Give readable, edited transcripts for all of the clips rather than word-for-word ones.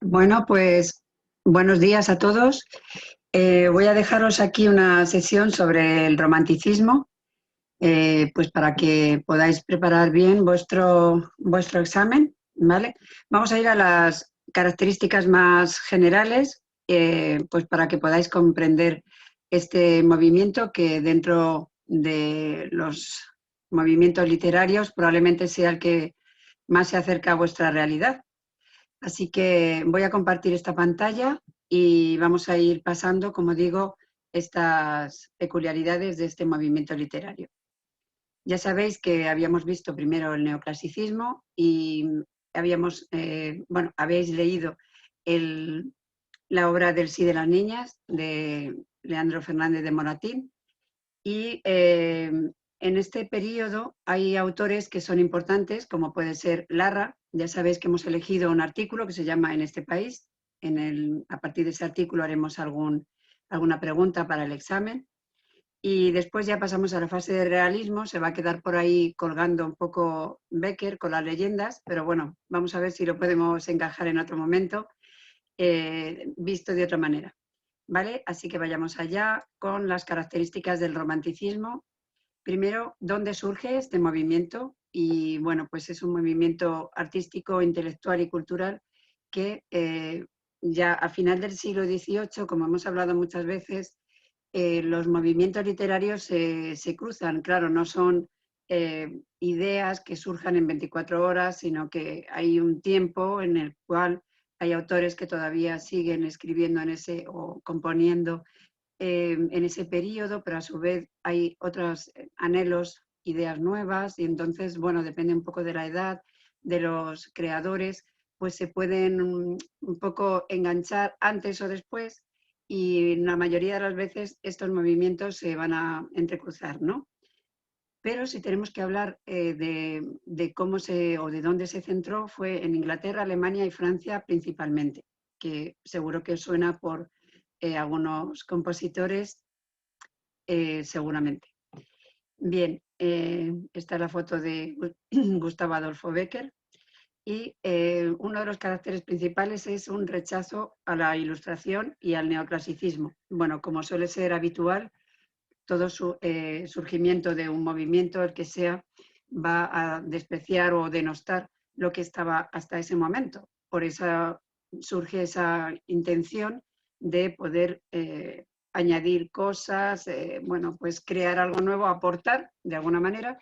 Bueno, pues buenos días a todos. Voy a dejaros aquí una sesión sobre el romanticismo, pues para que podáis preparar bien vuestro examen, ¿vale? Vamos a ir a las características más generales, pues para que podáis comprender este movimiento que dentro de los movimientos literarios probablemente sea el que más se acerca a vuestra realidad. Así que voy a compartir esta pantalla y vamos a ir pasando, como digo, estas peculiaridades de este movimiento literario. Ya sabéis que habíamos visto primero el neoclasicismo y habéis leído el- la obra del Sí de las Niñas de Leandro Fernández de Moratín y en este periodo hay autores que son importantes, como puede ser Larra. Ya sabéis que hemos elegido un artículo que se llama En este país. A partir de ese artículo haremos alguna pregunta para el examen. Y después ya pasamos a la fase de realismo. Se va a quedar por ahí colgando un poco Becker con las leyendas, pero bueno, vamos a ver si lo podemos encajar en otro momento, visto de otra manera. ¿Vale? Así que vayamos allá con las características del romanticismo. Primero, ¿dónde surge este movimiento? Y bueno, pues es un movimiento artístico, intelectual y cultural que ya a final del siglo XVIII, como hemos hablado muchas veces, los movimientos literarios se cruzan. Claro, no son ideas que surjan en 24 horas, sino que hay un tiempo en el cual hay autores que todavía siguen escribiendo en ese o componiendo en ese periodo, pero a su vez hay otros anhelos, ideas nuevas, y entonces, bueno, depende un poco de la edad de los creadores, pues se pueden un poco enganchar antes o después, y la mayoría de las veces estos movimientos se van a entrecruzar, ¿no? Pero si tenemos que hablar de cómo o de dónde se centró, fue en Inglaterra, Alemania y Francia principalmente, que seguro que os suena por algunos compositores, seguramente. Bien, esta es la foto de Gustavo Adolfo Becker y uno de los caracteres principales es un rechazo a la ilustración y al neoclasicismo. Bueno, como suele ser habitual, todo surgimiento de un movimiento, el que sea, va a despreciar o denostar lo que estaba hasta ese momento. Por eso surge esa intención de poder añadir cosas, bueno, pues crear algo nuevo, aportar de alguna manera,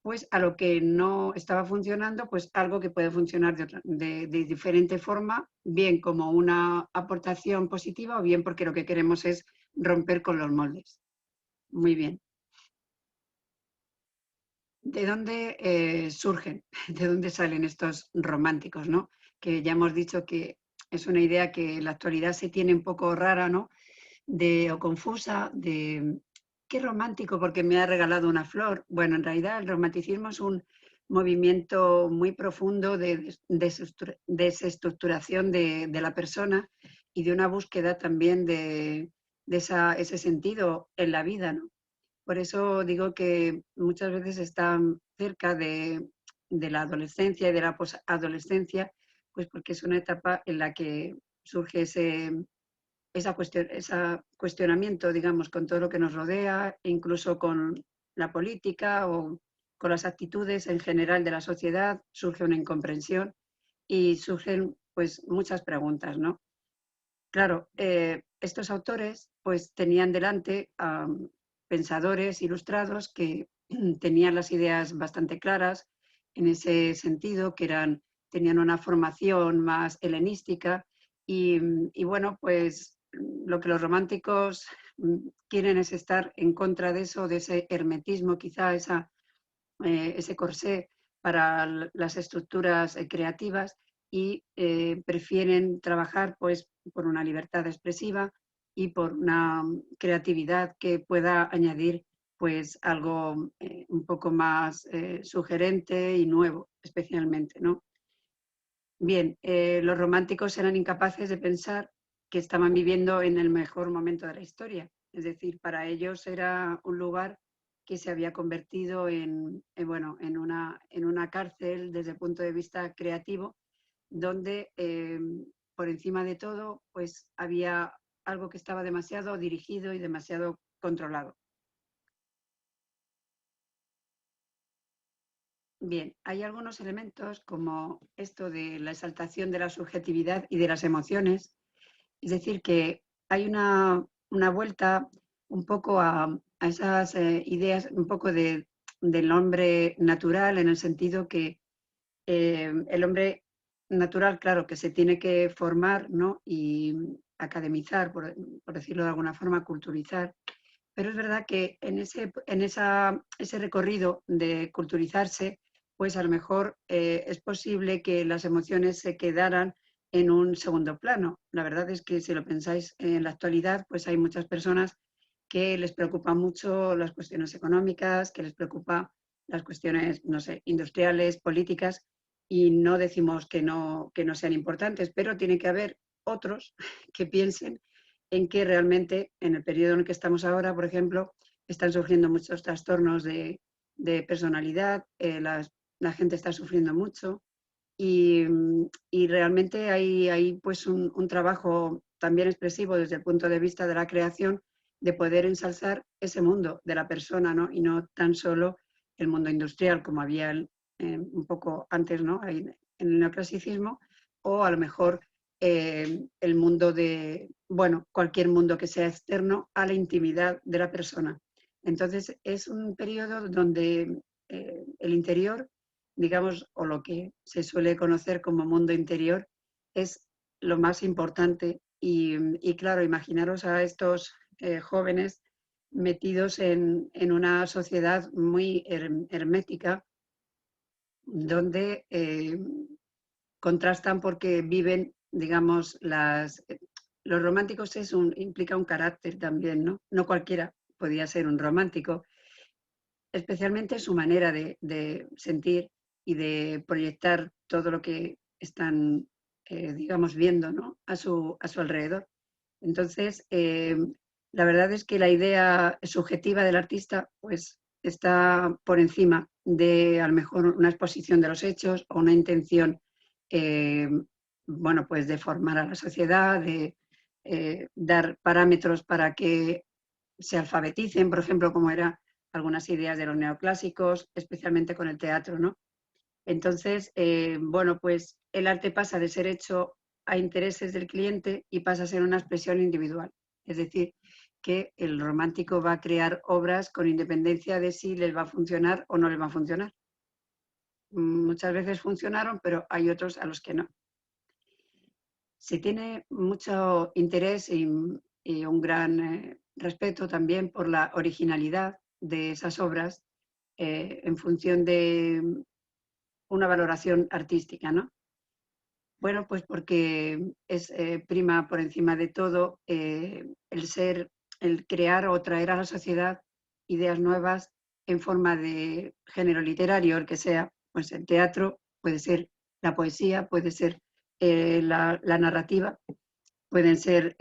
pues a lo que no estaba funcionando, pues algo que puede funcionar de diferente forma, bien como una aportación positiva o bien porque lo que queremos es romper con los moldes. Muy bien. ¿De dónde surgen? ¿De dónde salen estos románticos, no? Que ya hemos dicho que es una idea que en la actualidad se tiene un poco rara, ¿no? O confusa, de qué romántico porque me ha regalado una flor. Bueno, en realidad el romanticismo es un movimiento muy profundo de desestructuración de la persona y de una búsqueda también de ese sentido en la vida, ¿no? Por eso digo que muchas veces están cerca de la adolescencia y de la posadolescencia, pues porque es una etapa en la que surge ese cuestionamiento, digamos, con todo lo que nos rodea, incluso con la política o con las actitudes en general de la sociedad, surge una incomprensión y surgen pues muchas preguntas, ¿no? Claro, estos autores pues tenían delante a pensadores ilustrados que tenían las ideas bastante claras en ese sentido, tenían una formación más helenística y bueno, pues lo que los románticos quieren es estar en contra de eso, de ese hermetismo, quizá ese corsé para las estructuras creativas y prefieren trabajar pues por una libertad expresiva y por una creatividad que pueda añadir pues algo un poco más sugerente y nuevo especialmente, ¿no? Bien, los románticos eran incapaces de pensar que estaban viviendo en el mejor momento de la historia. Es decir, para ellos era un lugar que se había convertido bueno, en una cárcel desde el punto de vista creativo, donde por encima de todo, pues había algo que estaba demasiado dirigido y demasiado controlado. Bien, hay algunos elementos como esto de la exaltación de la subjetividad y de las emociones, es decir, que hay una vuelta un poco a esas ideas, un poco del hombre natural, en el sentido que el hombre natural, claro, que se tiene que formar, ¿no? Y academizar, por decirlo de alguna forma, culturizar. Pero es verdad que en ese recorrido de culturizarse, pues a lo mejor es posible que las emociones se quedaran en un segundo plano. La verdad es que si lo pensáis en la actualidad, pues hay muchas personas que les preocupan mucho las cuestiones económicas, que les preocupa las cuestiones, no sé, industriales, políticas, y no decimos que no sean importantes, pero tiene que haber otros que piensen en que realmente en el periodo en el que estamos ahora, por ejemplo, están surgiendo muchos trastornos de personalidad, la gente está sufriendo mucho y, y realmente hay pues un trabajo también expresivo desde el punto de vista de la creación de poder ensalzar ese mundo de la persona, ¿no? Y no tan solo el mundo industrial como había un poco antes, ¿no? En el neoclasicismo, o a lo mejor el mundo de, bueno, cualquier mundo que sea externo a la intimidad de la persona. Entonces es un periodo donde el interior, digamos, o lo que se suele conocer como mundo interior, es lo más importante. Y claro, imaginaros a estos jóvenes metidos en una sociedad muy hermética, donde contrastan porque viven, digamos, los románticos implica un carácter también, ¿no? No cualquiera podía ser un romántico, especialmente su manera de sentir y de proyectar todo lo que están, digamos, viendo, ¿no? A su alrededor. Entonces, la verdad es que la idea subjetiva del artista, pues, está por encima de, a lo mejor, una exposición de los hechos o una intención, eh, bueno, pues, de formar a la sociedad, de dar parámetros para que se alfabeticen, por ejemplo, como eran algunas ideas de los neoclásicos, especialmente con el teatro, ¿no? Entonces, bueno, pues el arte pasa de ser hecho a intereses del cliente y pasa a ser una expresión individual. Es decir, que el romántico va a crear obras con independencia de si les va a funcionar o no les va a funcionar. Muchas veces funcionaron, pero hay otros a los que no. Se tiene mucho interés y un gran respeto también por la originalidad de esas obras en función de una valoración artística, ¿no? Bueno, pues porque es prima por encima de todo el crear o traer a la sociedad ideas nuevas en forma de género literario, el que sea, pues el teatro, puede ser la poesía, puede ser la narrativa, pueden ser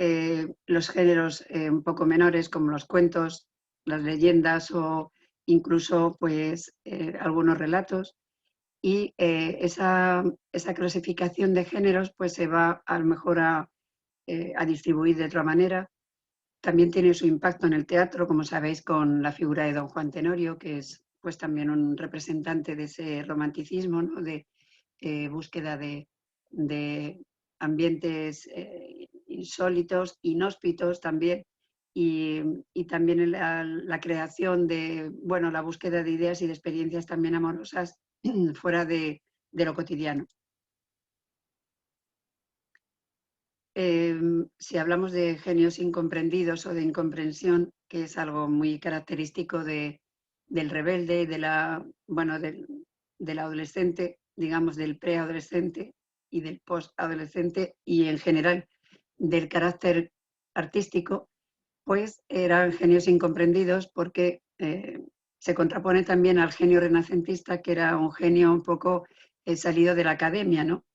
los géneros un poco menores como los cuentos, las leyendas o incluso pues algunos relatos. Y esa clasificación de géneros pues se va a lo mejor a distribuir de otra manera. También tiene su impacto en el teatro, como sabéis, con la figura de don Juan Tenorio, que es pues también un representante de ese romanticismo, ¿no? De búsqueda de ambientes insólitos, inhóspitos también, y también la creación de, bueno, la búsqueda de ideas y de experiencias también amorosas fuera de lo cotidiano. Si hablamos de genios incomprendidos o de incomprensión, que es algo muy característico del rebelde, bueno, del adolescente, digamos, del preadolescente y del postadolescente y en general del carácter artístico, pues eran genios incomprendidos porque se contrapone también al genio renacentista, que era un genio un poco salido de la academia, ¿no?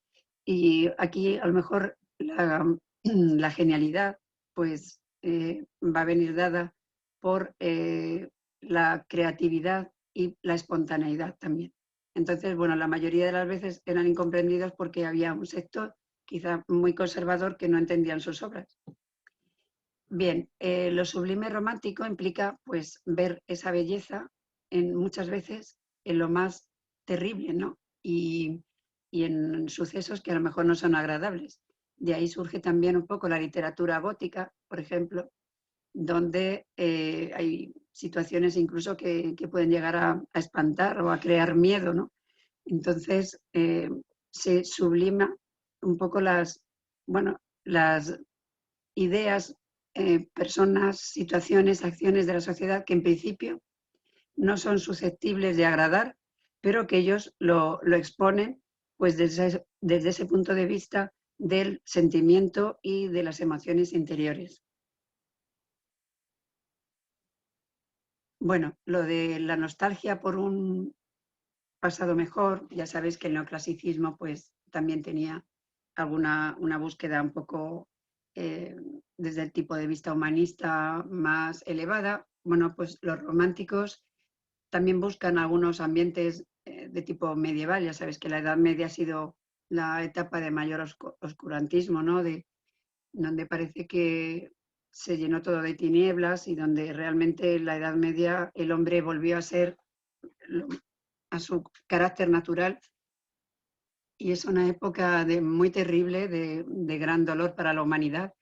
Y aquí a lo mejor la genialidad pues va a venir dada por la creatividad y la espontaneidad también. Entonces, bueno, la mayoría de las veces eran incomprendidos porque había un sector quizá muy conservador que no entendían sus obras. Bien, lo sublime romántico implica pues ver esa belleza muchas veces en lo más terrible, ¿no? Y en sucesos que a lo mejor no son agradables. De ahí surge también un poco la literatura gótica, por ejemplo, donde hay situaciones incluso que pueden llegar a espantar o a crear miedo, ¿no? Entonces se sublima un poco bueno, las ideas, personas, situaciones, acciones de la sociedad que en principio no son susceptibles de agradar, pero que ellos lo exponen pues desde ese punto de vista del sentimiento y de las emociones interiores. Bueno, lo de la nostalgia por un pasado mejor, ya sabéis que el neoclasicismo pues también tenía una búsqueda un poco eh, desde el tipo de vista humanista más elevada. Bueno, pues los románticos también buscan algunos ambientes de tipo medieval. Ya sabéis que la Edad Media ha sido la etapa de mayor oscurantismo, ¿no? Donde parece que se llenó todo de tinieblas y donde realmente en la Edad Media el hombre volvió a ser a su carácter natural, y es una época muy terrible, de gran dolor para la humanidad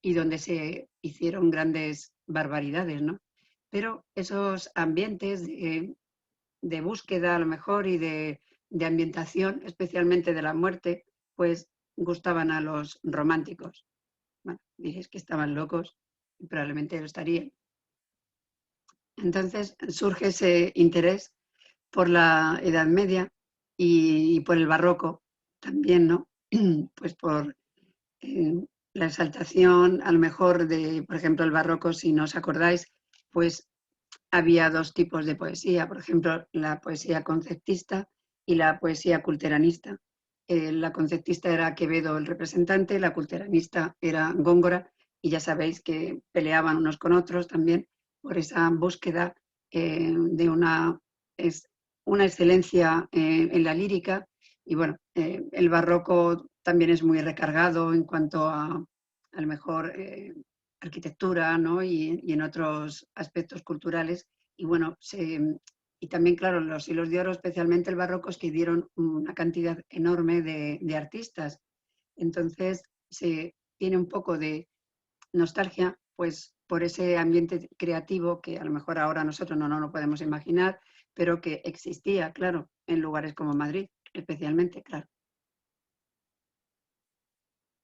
y donde se hicieron grandes barbaridades, ¿no? Pero esos ambientes de búsqueda a lo mejor y de ambientación, especialmente de la muerte, pues gustaban a los románticos. Bueno, diréis que estaban locos y probablemente lo estarían. Entonces surge ese interés por la Edad Media y por el barroco también, ¿no? Pues por eh, la exaltación, a lo mejor de, por ejemplo, el barroco, si no os acordáis, pues había dos tipos de poesía, por ejemplo, la poesía conceptista y la poesía culteranista. La conceptista era Quevedo el representante, la culteranista era Góngora, y ya sabéis que peleaban unos con otros también por esa búsqueda de una excelencia en la lírica. Y bueno, el barroco también es muy recargado en cuanto a lo mejor arquitectura, ¿no? Y en otros aspectos culturales. Y bueno, y también, claro, los siglos de oro, especialmente el barroco, es que dieron una cantidad enorme de artistas. Entonces, se tiene un poco de nostalgia, pues por ese ambiente creativo que a lo mejor ahora nosotros no lo podemos imaginar, pero que existía, claro, en lugares como Madrid, especialmente, claro.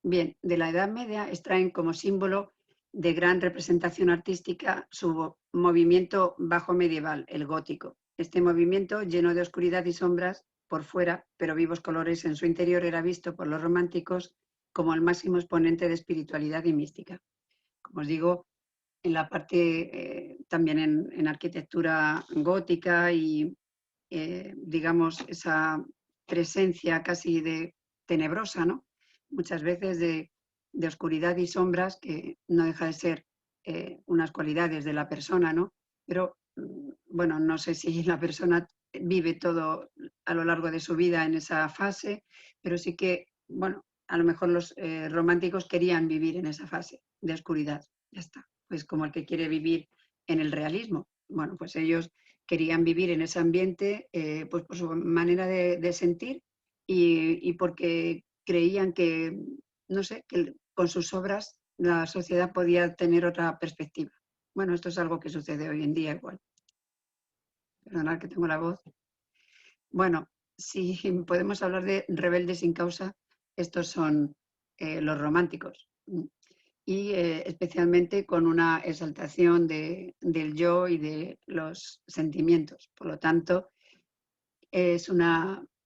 Bien, de la Edad Media extraen como símbolo de gran representación artística su movimiento bajo medieval, el gótico. Este movimiento, lleno de oscuridad y sombras por fuera, pero vivos colores en su interior, era visto por los románticos como el máximo exponente de espiritualidad y mística. Como os digo, en la parte también en arquitectura gótica y digamos esa presencia casi de tenebrosa, ¿no? Muchas veces de oscuridad y sombras, que no deja de ser unas cualidades de la persona, ¿no? Pero bueno, no sé si la persona vive todo a lo largo de su vida en esa fase, pero sí que, bueno, a lo mejor los románticos querían vivir en esa fase de oscuridad, ya está. Pues como el que quiere vivir en el realismo. Bueno, pues ellos querían vivir en ese ambiente pues por su manera de sentir y porque creían que, no sé, que con sus obras la sociedad podía tener otra perspectiva. Bueno, esto es algo que sucede hoy en día igual. Perdonad que tengo la voz. Bueno, si podemos hablar de rebeldes sin causa, estos son los románticos. Y especialmente con una exaltación del yo y de los sentimientos. Por lo tanto, es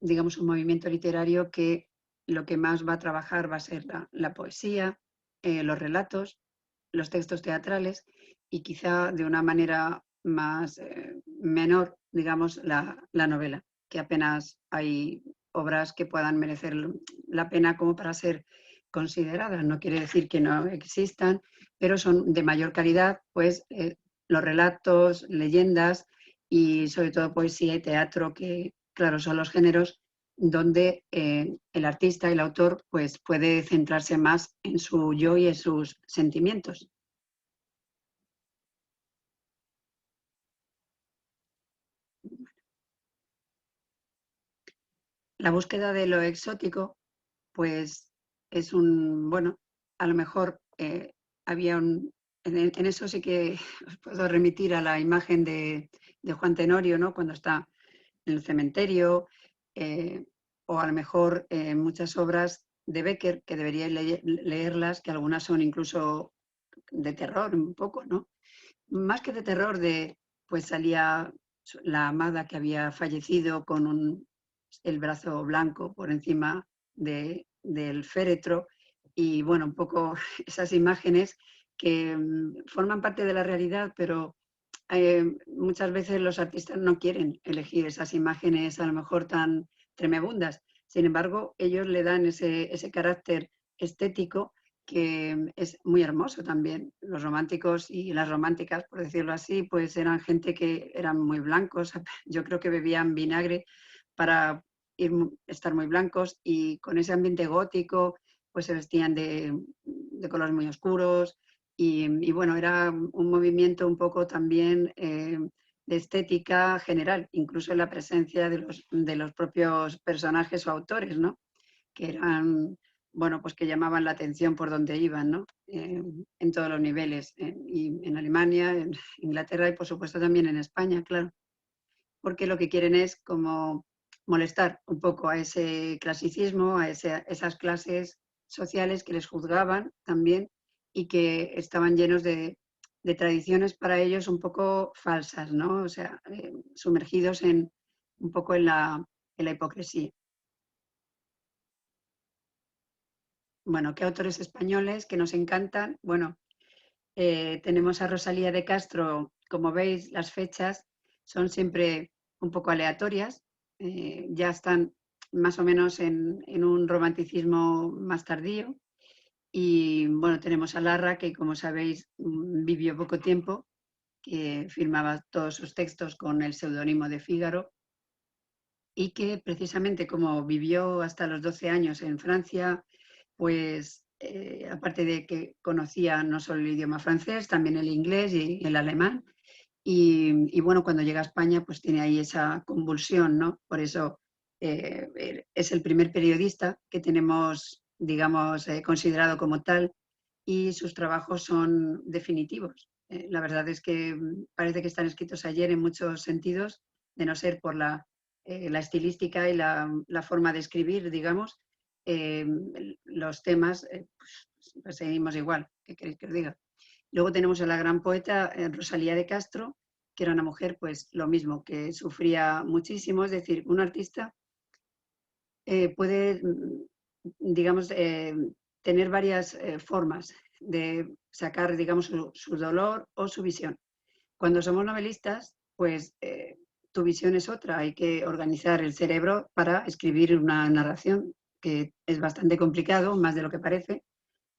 digamos, un movimiento literario que lo que más va a trabajar va a ser la poesía, los relatos, los textos teatrales y quizá de una manera más menor, digamos, la novela, que apenas hay obras que puedan merecer la pena como para ser consideradas. No quiere decir que no existan, pero son de mayor calidad, pues los relatos, leyendas y sobre todo poesía y teatro, que claro, son los géneros donde el artista, el autor, pues puede centrarse más en su yo y en sus sentimientos. La búsqueda de lo exótico, pues es bueno, a lo mejor había en eso sí que os puedo remitir a la imagen de Juan Tenorio, ¿no? Cuando está en el cementerio, eh, o a lo mejor muchas obras de Becker, que deberíais leerlas, que algunas son incluso de terror un poco, ¿no? Más que de terror, pues salía la amada que había fallecido con el brazo blanco por encima del féretro, y bueno, un poco esas imágenes que forman parte de la realidad, pero muchas veces los artistas no quieren elegir esas imágenes a lo mejor tan tremebundas. Sin embargo, ellos le dan ese carácter estético que es muy hermoso también. Los románticos y las románticas, por decirlo así, pues eran gente que eran muy blancos. Yo creo que bebían vinagre para estar muy blancos, y con ese ambiente gótico pues se vestían de colores muy oscuros, y bueno, era un movimiento un poco también de estética general, incluso en la presencia de los propios personajes o autores, ¿no? Que eran, bueno, pues que llamaban la atención por donde iban, ¿no? En todos los niveles, y en Alemania, en Inglaterra y por supuesto también en España, claro, porque lo que quieren es como molestar un poco a ese clasicismo, a esas clases sociales que les juzgaban también y que estaban llenos de tradiciones para ellos un poco falsas, ¿no? O sea, sumergidos un poco en la hipocresía. Bueno, ¿qué autores españoles que nos encantan? Bueno, tenemos a Rosalía de Castro. Como veis, las fechas son siempre un poco aleatorias, ya están más o menos en un romanticismo más tardío. Y bueno, tenemos a Larra, que como sabéis vivió poco tiempo, que firmaba todos sus textos con el seudónimo de Fígaro, y que precisamente como vivió hasta los 12 años en Francia, pues aparte de que conocía no solo el idioma francés, también el inglés y el alemán. Y bueno, cuando llega a España, pues tiene ahí esa convulsión, ¿no? Por eso es el primer periodista que tenemos, digamos, considerado como tal, y sus trabajos son definitivos. La verdad es que parece que están escritos ayer en muchos sentidos, de no ser por la estilística y la forma de escribir, digamos. eh, los temas, pues seguimos igual. ¿Qué queréis que os diga? Luego tenemos a la gran poeta Rosalía de Castro, que era una mujer, pues lo mismo, que sufría muchísimo. Es decir, un artista puede, digamos, tener varias formas de sacar, digamos, su dolor o su visión. Cuando somos novelistas, pues tu visión es otra. Hay que organizar el cerebro para escribir una narración, que es bastante complicado, más de lo que parece,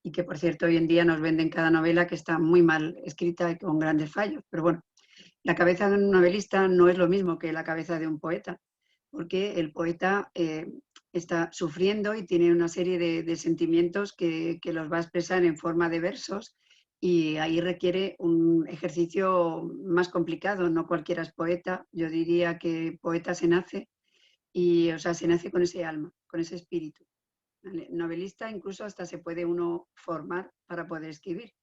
y que, por cierto, hoy en día nos venden cada novela que está muy mal escrita y con grandes fallos. Pero bueno, la cabeza de un novelista no es lo mismo que la cabeza de un poeta, porque el poeta está sufriendo y tiene una serie de sentimientos que los va a expresar en forma de versos, y ahí requiere un ejercicio más complicado. No cualquiera es poeta. Yo diría que poeta se nace, y o sea, se nace con ese alma, con ese espíritu. ¿Vale? Novelista incluso hasta se puede uno formar para poder escribir,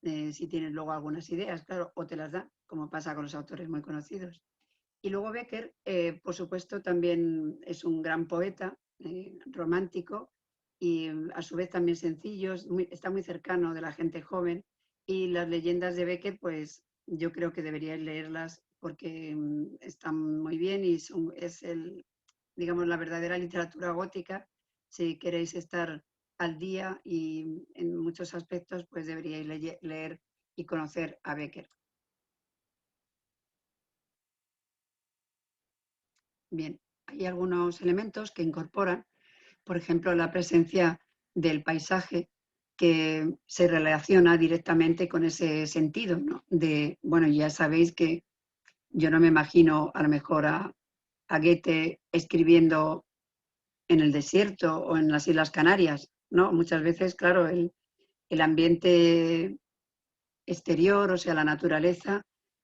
si tienes luego algunas ideas, claro, o te las da, como pasa con los autores muy conocidos. Y luego Becker, por supuesto, también es un gran poeta, romántico, y a su vez también sencillo, está muy cercano de la gente joven, y las leyendas de Becker, pues yo creo que deberíais leerlas porque están muy bien, y es digamos, la verdadera literatura gótica. Si queréis estar al día y en muchos aspectos, pues deberíais leer y conocer a Becker. Bien, hay algunos elementos que incorporan, por ejemplo, la presencia del paisaje, que se relaciona directamente con ese sentido, ¿no? Bueno, ya sabéis que yo no me imagino a lo mejor a Goethe escribiendo en el desierto o en las Islas Canarias, ¿no? Muchas veces, claro, el ambiente exterior, o sea, la naturaleza,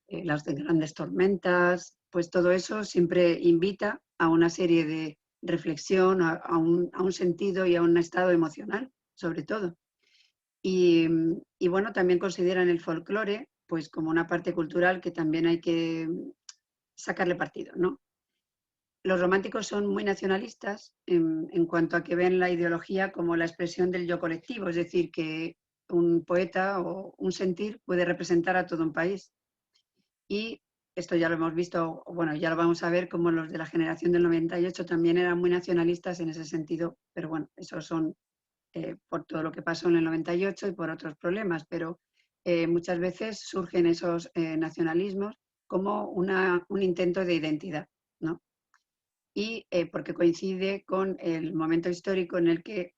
las grandes tormentas, pues todo eso siempre invita a una serie de reflexión, a un sentido y a un estado emocional, sobre todo. Y bueno, también consideran el folclore pues como una parte cultural que también hay que sacarle partido, ¿no? Los románticos son muy nacionalistas en cuanto a que ven la ideología como la expresión del yo colectivo, es decir, que un poeta o un sentir puede representar a todo un país. Y esto ya lo hemos visto, bueno, ya lo vamos a ver como los de la generación del 98 también eran muy nacionalistas en ese sentido, pero bueno, esos son por todo lo que pasó en el 98 y por otros problemas, pero muchas veces surgen esos nacionalismos como un intento de identidad, ¿no? Y porque coincide con el momento histórico en el que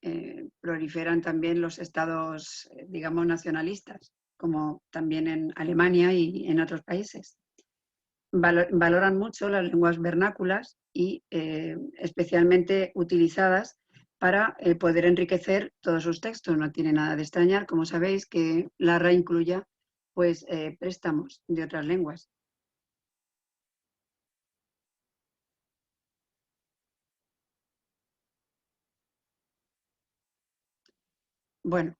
proliferan también los estados, digamos, nacionalistas, como también en Alemania y en otros países. Valoran mucho las lenguas vernáculas y especialmente utilizadas para poder enriquecer todos sus textos. No tiene nada de extrañar, como sabéis, que Larra incluya pues, préstamos de otras lenguas. Bueno,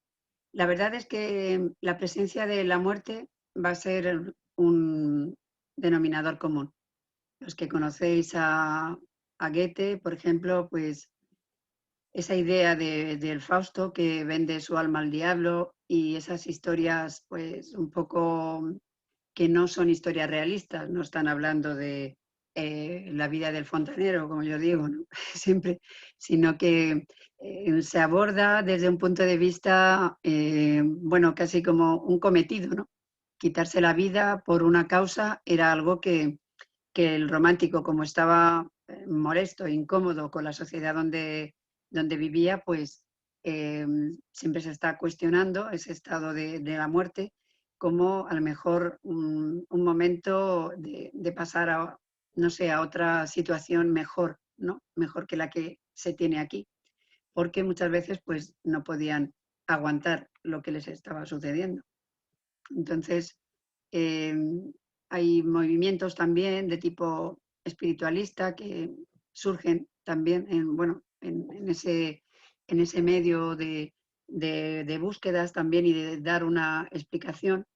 la verdad es que la presencia de la muerte va a ser un denominador común. Los que conocéis a Goethe, por ejemplo, pues esa idea del Fausto que vende su alma al diablo y esas historias, pues un poco que no son historias realistas, no están hablando de la vida del fontanero, como yo digo, ¿no? Siempre, sino que se aborda desde un punto de vista, bueno, casi como un cometido, ¿no? Quitarse la vida por una causa era algo que el romántico, como estaba molesto, incómodo con la sociedad donde vivía, pues siempre se está cuestionando ese estado de la muerte como a lo mejor un momento de pasar a, no sé, a otra situación mejor, ¿no? Mejor que la que se tiene aquí, porque muchas veces pues no podían aguantar lo que les estaba sucediendo. Entonces, eh, hay movimientos también de tipo espiritualista que surgen también en, bueno, en ese medio de búsquedas también y de dar una explicación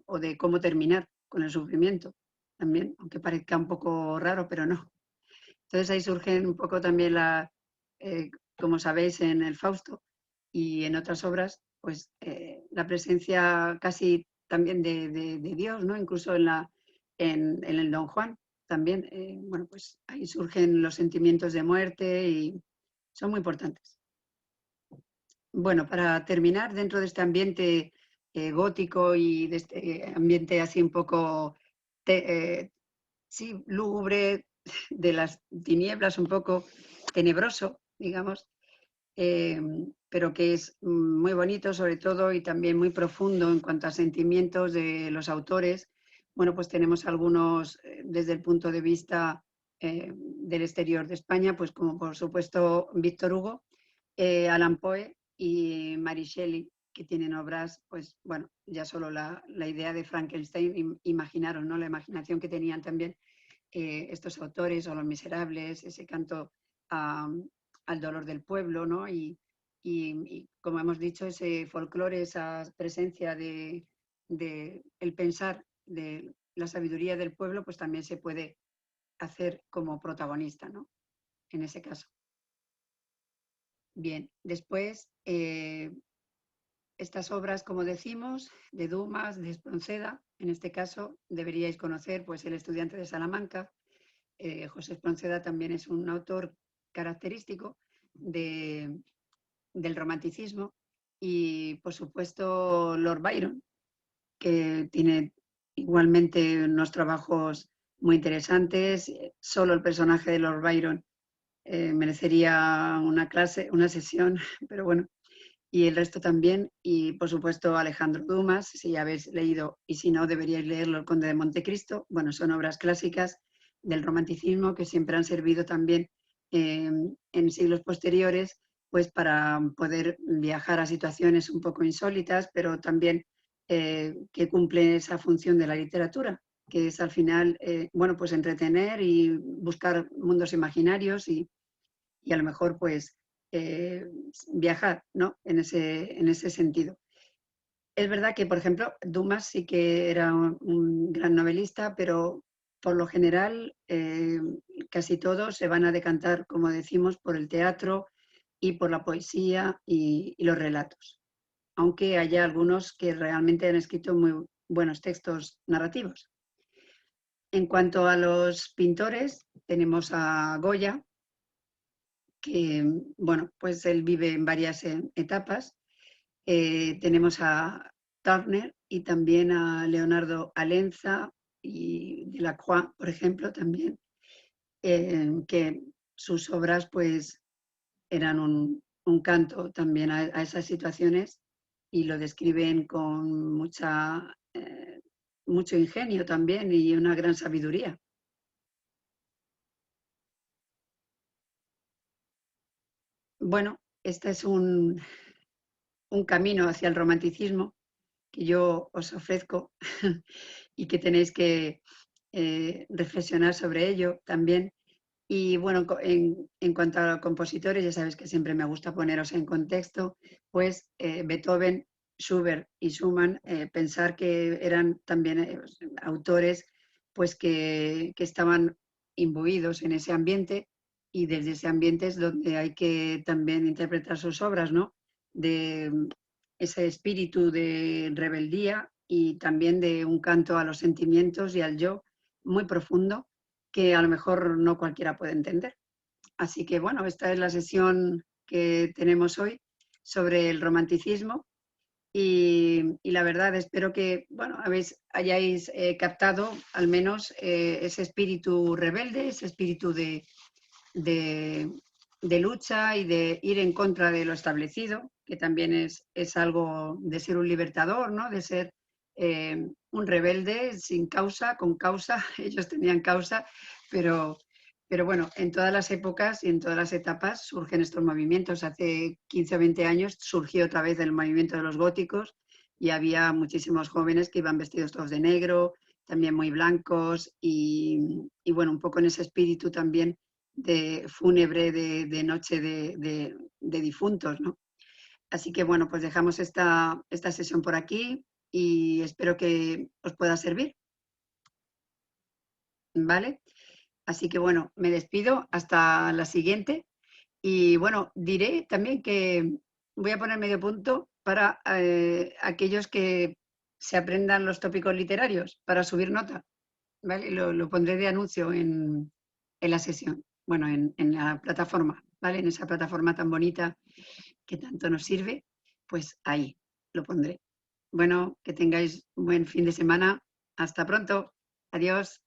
o de cómo terminar con el sufrimiento también, aunque parezca un poco raro, pero no. Entonces ahí surgen un poco también como sabéis, en el Fausto y en otras obras, pues la presencia casi también de Dios, ¿no? Incluso en el Don Juan también, bueno, pues ahí surgen los sentimientos de muerte y son muy importantes. Bueno, para terminar, dentro de este ambiente gótico y de este ambiente así un poco, sí, lúgubre, de las tinieblas, un poco tenebroso, digamos, eh, pero que es muy bonito sobre todo y también muy profundo en cuanto a sentimientos de los autores. Bueno, pues tenemos algunos desde el punto de vista del exterior de España, pues como por supuesto Víctor Hugo, Allan Poe y Mary Shelley, que tienen obras, pues bueno, ya solo la idea de Frankenstein, imaginaron, ¿no? La imaginación que tenían también estos autores o Los Miserables, ese canto al dolor del pueblo, ¿no? Y como hemos dicho, ese folclore, esa presencia de el pensar, de la sabiduría del pueblo, pues también se puede hacer como protagonista, ¿no? En ese caso. Bien, después estas obras, como decimos, de Dumas, de Espronceda, en este caso deberíais conocer pues El estudiante de Salamanca. José Espronceda también es un autor característico del romanticismo y, por supuesto, Lord Byron, que tiene igualmente unos trabajos muy interesantes. Solo el personaje de Lord Byron merecería una clase, una sesión, pero bueno, y el resto también. Y, por supuesto, Alejandro Dumas, si ya habéis leído y si no, deberíais leerlo, El Conde de Montecristo. Bueno, son obras clásicas del romanticismo que siempre han servido también en siglos posteriores, pues para poder viajar a situaciones un poco insólitas, pero también que cumplen esa función de la literatura, que es al final, bueno, pues entretener y buscar mundos imaginarios y a lo mejor pues viajar, ¿no? En ese sentido. Es verdad que, por ejemplo, Dumas sí que era un gran novelista, pero por lo general casi todos se van a decantar, como decimos, por el teatro y por la poesía y los relatos, aunque haya algunos que realmente han escrito muy buenos textos narrativos. En cuanto a los pintores, tenemos a Goya, que, bueno, pues él vive en varias etapas. Tenemos a Turner y también a Leonardo Alenza y Delacroix, por ejemplo, también, que sus obras pues eran un canto también a esas situaciones y lo describen con mucho ingenio también y una gran sabiduría. Bueno, este es un camino hacia el romanticismo que yo os ofrezco y que tenéis que reflexionar sobre ello también. Y bueno, en cuanto a compositores, ya sabéis que siempre me gusta poneros en contexto, pues Beethoven, Schubert y Schumann, pensar que eran también autores pues que estaban imbuidos en ese ambiente y desde ese ambiente es donde hay que también interpretar sus obras, ¿no? De ese espíritu de rebeldía y también de un canto a los sentimientos y al yo muy profundo que a lo mejor no cualquiera puede entender. Así que bueno, esta es la sesión que tenemos hoy sobre el romanticismo y la verdad espero que bueno, hayáis captado al menos ese espíritu rebelde, ese espíritu de, de, lucha y de ir en contra de lo establecido, que también es algo de ser un libertador, ¿no? De ser un rebelde sin causa, con causa, ellos tenían causa, pero bueno, en todas las épocas y en todas las etapas surgen estos movimientos. Hace 15 o 20 años surgió otra vez el movimiento de los góticos y había muchísimos jóvenes que iban vestidos todos de negro, también muy blancos y bueno, un poco en ese espíritu también de fúnebre, de noche de difuntos, ¿no? Así que bueno, pues dejamos esta sesión por aquí y espero que os pueda servir, ¿vale? Así que bueno, me despido hasta la siguiente y bueno, diré también que voy a poner medio punto para aquellos que se aprendan los tópicos literarios para subir nota, ¿vale? Lo pondré de anuncio en la sesión, bueno, en la plataforma, ¿vale? En esa plataforma tan bonita que tanto nos sirve, pues ahí lo pondré. Bueno, que tengáis un buen fin de semana. Hasta pronto. Adiós.